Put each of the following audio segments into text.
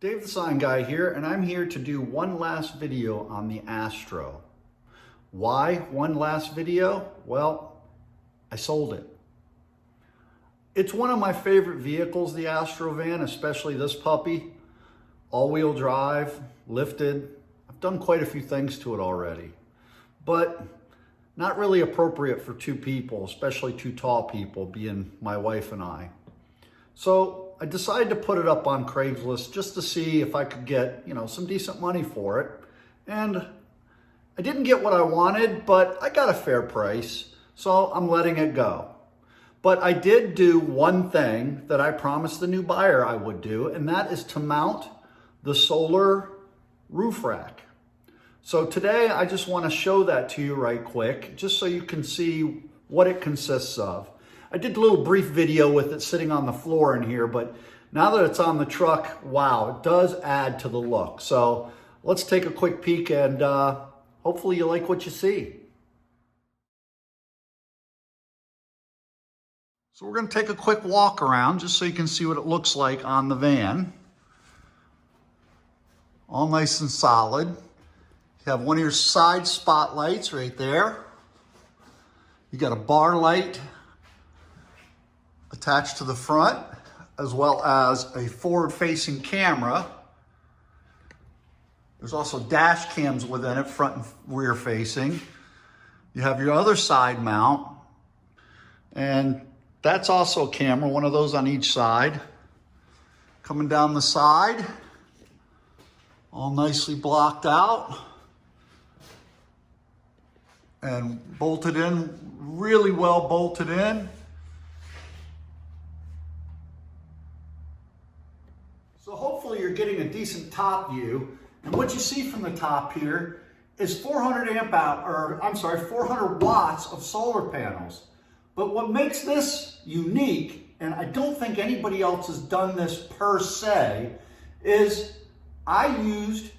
Dave the Sign Guy here, and I'm here to do one last video on the Astro. Why one last video? Well, I sold it. It's one of my favorite vehicles, the Astro van, especially this puppy. All-wheel drive, lifted. I've done quite a few things to it already, but not really appropriate for two people, especially two tall people, being my wife and I. So I decided to put it up on Craigslist just to see if I could get, some decent money for it. And I didn't get what I wanted, but I got a fair price, so I'm letting it go. But I did do one thing that I promised the new buyer I would do, and that is to mount the solar roof rack. So today I just want to show that to you right quick, just so you can see what it consists of. I did a little brief video with it sitting on the floor in here, but now that it's on the truck, wow, it does add to the look. So let's take a quick peek and hopefully you like what you see. So we're going to take a quick walk around just so you can see what it looks like on the van. All nice and solid. You have one of your side spotlights right there. You got a bar light attached to the front, as well as a forward-facing camera. There's also dash cams within it, front and rear facing. You have your other side mount, and that's also a camera, one of those on each side. Coming down the side, all nicely blocked out and bolted in, really well bolted in. So hopefully you're getting a decent top view. And what you see from the top here is 400 watts of solar panels. But what makes this unique, and I don't think anybody else has done this per se, is I used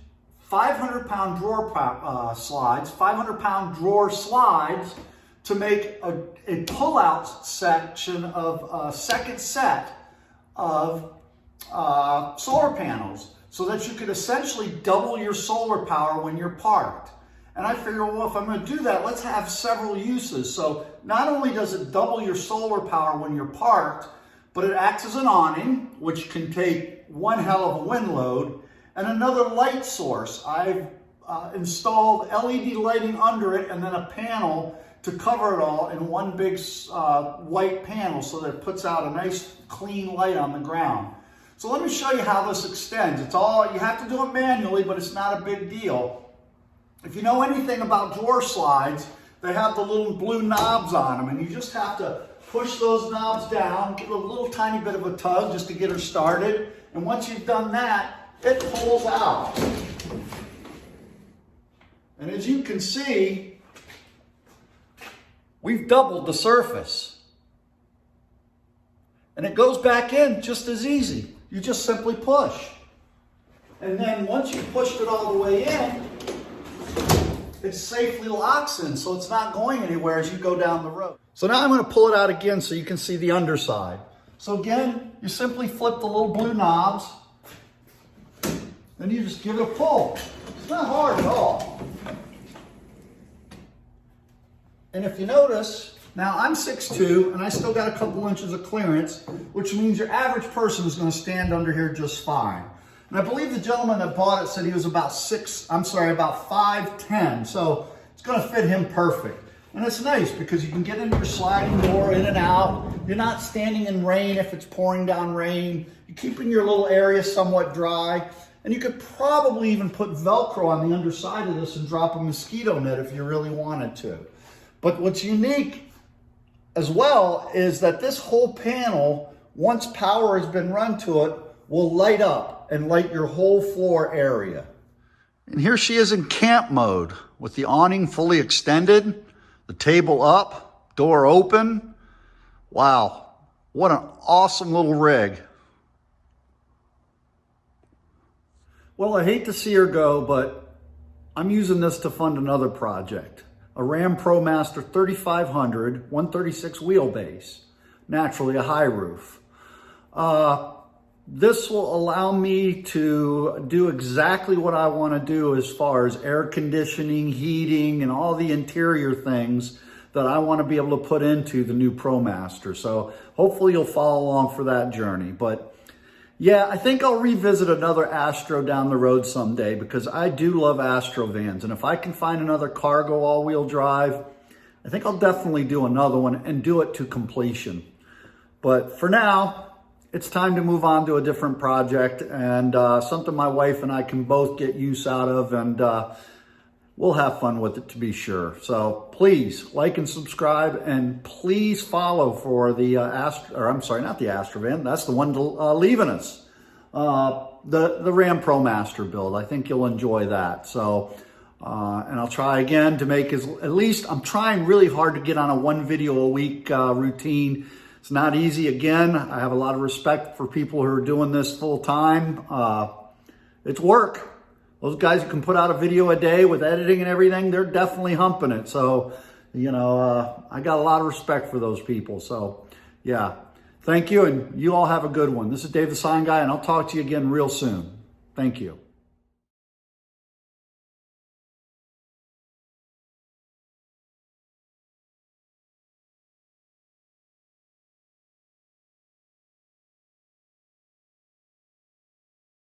500-pound drawer slides, 500-pound drawer slides to make a pull-out section of a second set of solar panels, so that you could essentially double your solar power when you're parked. And I figured, well, if I'm going to do that, let's have several uses. So not only does it double your solar power when you're parked, but it acts as an awning, which can take one hell of a wind load, and another light source. I've installed LED lighting under it and then a panel to cover it all in one big white panel so that it puts out a nice clean light on the ground. So let me show you how this extends. You have to do it manually, but it's not a big deal. If you know anything about drawer slides, they have the little blue knobs on them, and you just have to push those knobs down, give it a little tiny bit of a tug just to get her started. And once you've done that, it pulls out. And as you can see, we've doubled the surface. And it goes back in just as easy. You just simply push. And then once you've pushed it all the way in, it safely locks in, so it's not going anywhere as you go down the road. So now I'm going to pull it out again so you can see the underside. So again, you simply flip the little blue knobs, then you just give it a pull. It's not hard at all. And if you notice, now I'm 6'2", and I still got a couple inches of clearance, which means your average person is going to stand under here just fine. And I believe the gentleman that bought it said he was about 5'10", so it's going to fit him perfect. And it's nice because you can get into your sliding door in and out. You're not standing in rain if it's pouring down rain. You're keeping your little area somewhat dry. And you could probably even put Velcro on the underside of this and drop a mosquito net if you really wanted to. But what's unique as well is that this whole panel, once power has been run to it, will light up and light your whole floor area. And here she is in camp mode with the awning fully extended, the table up, door open. Wow, what an awesome little rig. Well, I hate to see her go, but I'm using this to fund another project. A Ram ProMaster 3500 136 wheelbase, naturally a high roof. this will allow me to do exactly what I want to do as far as air conditioning, heating, and all the interior things that I want to be able to put into the new ProMaster. So hopefully you'll follow along for that journey. But yeah, I think I'll revisit another Astro down the road someday, because I do love Astro vans. And if I can find another cargo all-wheel drive, I think I'll definitely do another one and do it to completion. But for now, it's time to move on to a different project, and something my wife and I can both get use out of, and we'll have fun with it, to be sure. So please like and subscribe, and please follow for the not the Astro van. That's the one leaving us. The Ram ProMaster build. I think you'll enjoy that. So, and I'll try again to make at least I'm trying really hard to get on a 1 video a week routine. It's not easy. Again, I have a lot of respect for people who are doing this full time. It's work. Those guys who can put out a video a day with editing and everything, they're definitely humping it. So, you know, I got a lot of respect for those people. So, yeah, thank you. And you all have a good one. This is Dave the Sign Guy, and I'll talk to you again real soon. Thank you.